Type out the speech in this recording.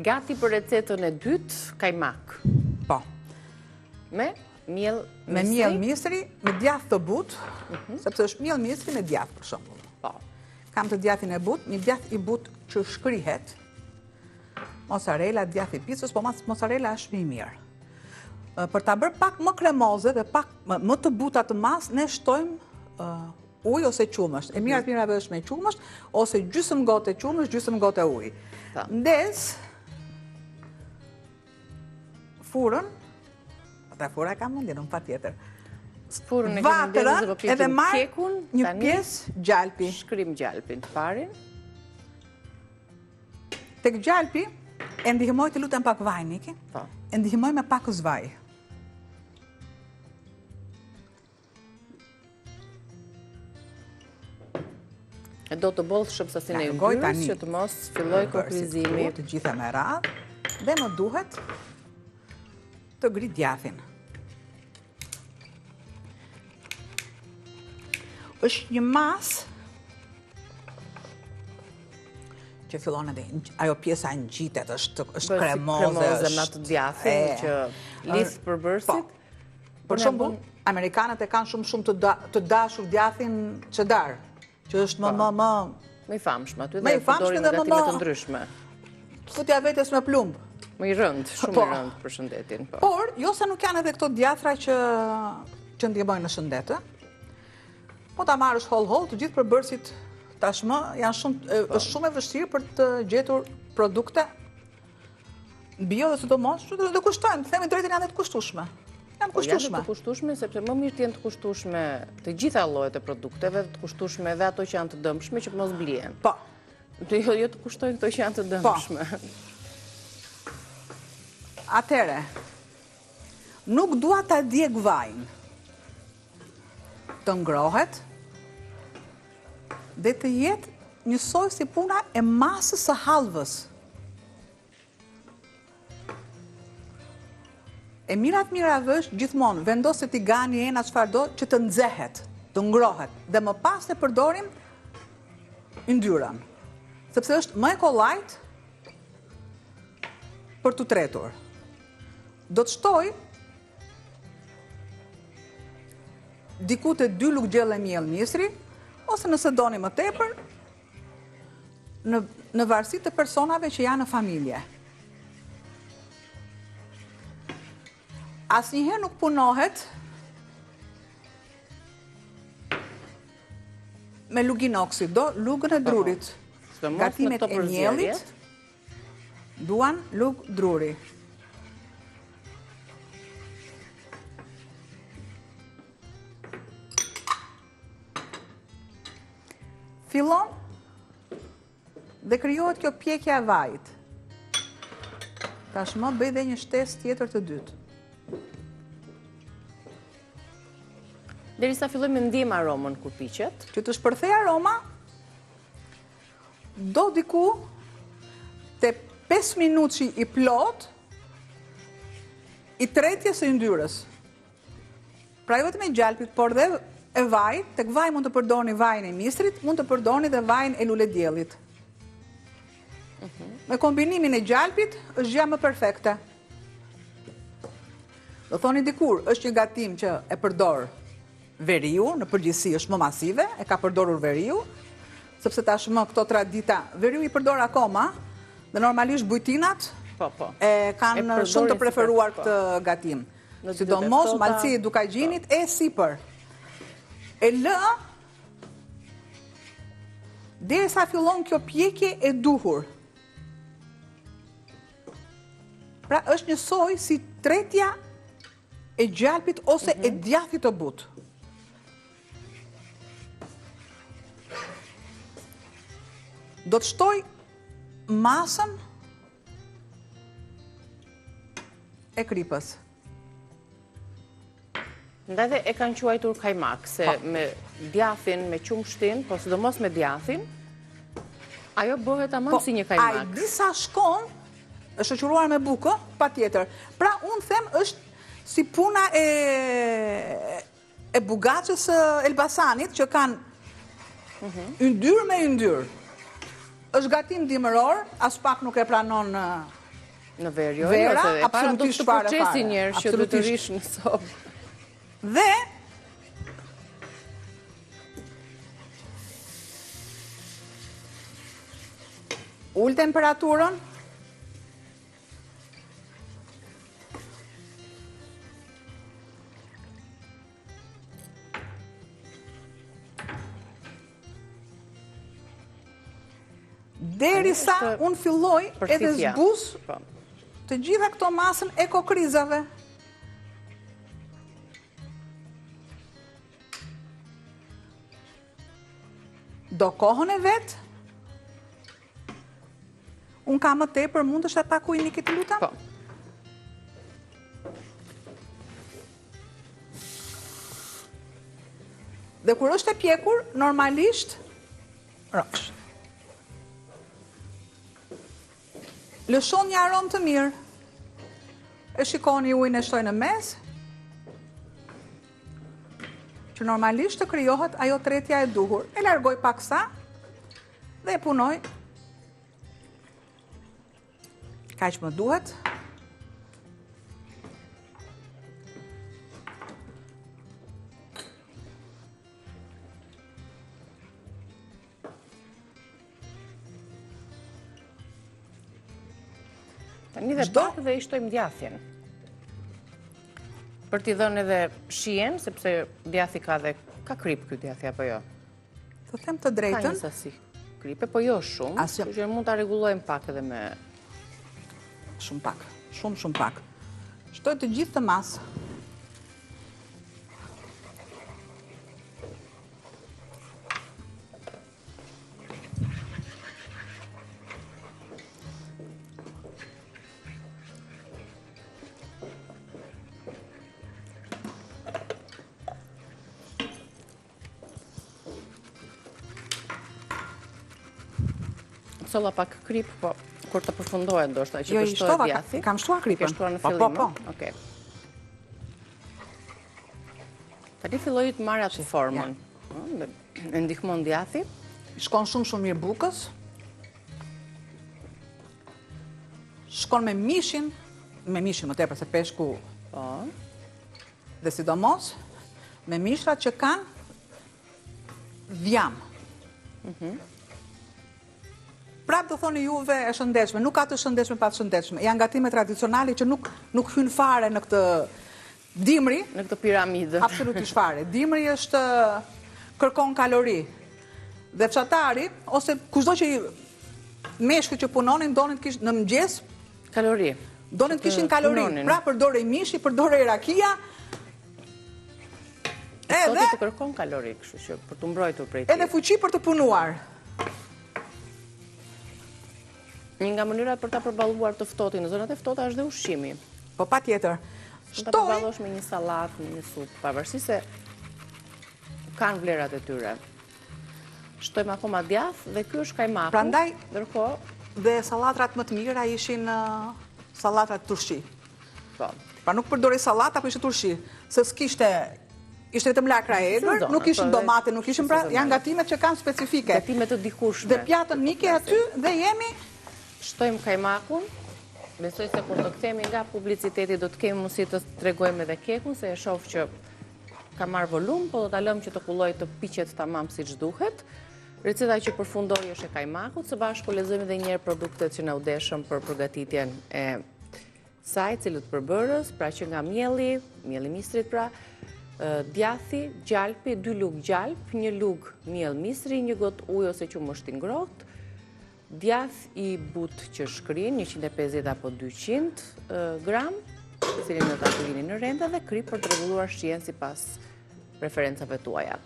Gati për recetën e dytë, kajmak. Po. Me miell misri? Me miell misri, me djath të butë, sepse është miell misri me djath, për shembull. Po. Kam të djathin e butë, një djath i butë që shkrihet, mozzarella, djath i picës, po mozzarella është më i mirë. Për ta bërë pak më kremoze dhe pak më të buta të mas, ne shtojmë ujë ose qumësht. E mirave është me qumësht, ose gjysmë gote qumësht, gjysmë gote ujë. Ndez, furën, fura ka mundin, unë pa tjetër. Vatërën, edhe marë një pjesë gjalpi. Shkrim gjalpin të parin. Tek gjalpi, e ndihmoj të lutem pak vaj, Niki. E ndihmoj me pak zvaj. E do të bollë shëpsasin e yndyrës që të mos filloj komprizimi. Të gjitha me radhë, dhe më duhet të grit djathin. Është një masë që fillon edhe ajo pjesa ngjitet, është kremoze. Kremoze me atë djathin që lidh përbërësit. Për shembull, amerikanët e kanë shumë të dashur djathin cheddar, që është më i famshëm aty dhe përdorin në gatime të ndryshme. Futja vetes me plumb. Më i rënd, shumë i rënd për shëndetin. Por, jo se nuk janë edhe këto djatra që ndihmojnë në shëndet. Po ta marrësh holl, të gjithë përbërësit tashmë është shumë e vështirë për të gjetur produkte bio dhe sidomos, dhe kushtojnë, themi drejtën janë të kushtueshme. Janë të kushtueshme, sepse më mirë të jenë të kushtueshme të gjitha llojet e produkteve, të kushtueshme edhe ato që janë të dëmshme që mos blihen. Po. Jo të kushtojnë këto që janë të dëmshme. Atëre, nuk dua ta djeg vajin. Të ngrohet dhe të jetë njësoj si puna e masës së hallvës. E mirave është gjithmonë vendosë t'i gani ena çfarë do që të nxehet, të ngrohet, dhe më pas të përdorim yndyrën, sepse është më e kollajt për të tretur. Do të shtoj diku të 2 luggjelle miell misri, ose nëse doni më tepër, në varësi të personave që janë në familje. Asnjëherë nuk punohet me luginoksi, do lugën e drurit. Gatimet e miellit duan lugë druri. Fillon dhe krijohet kjo pjekja e vajit. Tashmë bëj dhe një shtesë tjetër të dytë. Derisa filloj me ndjem aromën kur piqet. Që të shpërthej aroma, do diku te 5 minutë i plot i tretjes së yndyrës. Pra jo vetëm e gjalpit, por dhe e vajit, tek vaj mund të përdorni vajin e misrit, mund të përdorni dhe vajin e luledjellit. Me kombinimin e gjalpit është gjë më perfekte. Do thoni dikur, është një gatim që e përdor veriu, në përgjithësi është më masive, e ka përdorur veriu, sepse tashmë këto tradita, veriu i përdor akoma, dhe normalisht bujtinat e kanë shumë të preferuar këtë gatim. Sidomos malci e dukagjinit e sipër. E lë derisa fillon kjo pjekje e duhur. Pra është njësoj si tretja e gjalpit ose e djathit të butë. Do të shtoj masën e kripës. Ndaj dhe e kanë quajtur kajmak, se me djathin, me qumshtin, po sidomos me djathin, ajo bëhet amam si një kajmak. A i disa shkon, është shoqëruar me bukë, pa tjetër. Pra, unë them është si puna e bugaçës Elbasanit, që kanë yndyr me yndyr. Është gatim dimëror, as pak nuk e pranon Në verë, jo, vera, ose absolutisht fare. Procesi njerë që do të rish në sobë. Dhe ul temperaturën. Derisa unë filloj edhe zbuz të gjitha këto masën e kokrizave. Do kohën e vetë, unë ka më tepër, mund është ta takuj Niki, të lutem? Po. Dhe kur është e pjekur, normalisht, rrofsh. Lëshon një aromë të mirë. E shikoni ujin e shtoj në mes, që normalisht të krijohet ajo tretja e duhur. E largoj pak sa dhe e punoj kaq më duhet. Tani dhe pak dhe i shtojmë djathin. Për t'i dhënë edhe shien, sepse djathi ka krip ky djathi, apo jo? Të them të drejtën. Ka një sasi kripe, po jo shumë, që mund t'a rregullojmë pak edhe me... Shumë pak, shumë pak. Shtoj të gjithë të masë. Solla pak krip, po kur të përfundohet ndoshta që të shtohet djathi. Kam shtuar kripën. Ke shtuar në fillim? Po. Okej. Tani filloi të marrë atë formën. E ndihmon djathi. Shkon shumë mirë bukës. Shkon me mishin më tepër se peshku. Po. Dhe sidomos me mishrat që kanë vjam. Prap do thoni juve e shëndetshme, nuk ka të shëndetshme pa të shëndetshme. Janë gatime tradicionale që nuk hyn fare në këtë dimri. Në këtë piramidë. Absolutisht fare. Dimri është kërkon kalori. Dhe fshatari, ose kushdo që meshkët që punonin, donin të kishin në mëngjes kalori. Donin të kishin kalori. Pra përdorej mishi, përdorej rakia. Edhe të kërkon kalori, kështu që për të mbrojtur prej tij. Edhe fuqi për të punuar. Një nga mënyrat për ta përballuar të ftohtin në zonat e ftohta është dhe ushqimi. Po patjetër. Ta përballosh me një sallatë, me një supë, pavarësisht se kanë vlerat e tyre. Shtojmë akoma djath dhe ky është kajmaku. Prandaj, ndërkohë dhe sallatrat më të mira ishin sallatrat turshi. Po. Pra nuk përdori sallat apo ishte turshi, se s'kishte ishte vetëm lakra e egër, nuk ishin domate, nuk ishin pra, janë gatimet që kanë specifike. Gatimet të dikushme. Dhe pjatën Niki aty dhe jemi. Shtojmë kajmakun. Besoj se kur të kthehemi nga publiciteti do të kemi mundësi të tregojmë edhe kekun, se e shoh që ka marrë volum, po do ta lëm që të kulloj të piqet tamam siç duhet. Receta që përfundoi është e kajmakut, së bashku lexojmë edhe një herë produktet që na u deshën për përgatitjen e saj, cilët përbërës, pra që nga mielli mistrit pra, djathi, gjalpi, 2 lugë gjalp, 1 lugë miell mistri, 1 got ujë ose qumësht i ngrohtë, djath i but që shkrin, 150 apo 200 gram, cilin në ta kulini në renda, dhe krip për të rregulluar shijen sipas preferencave tuaja.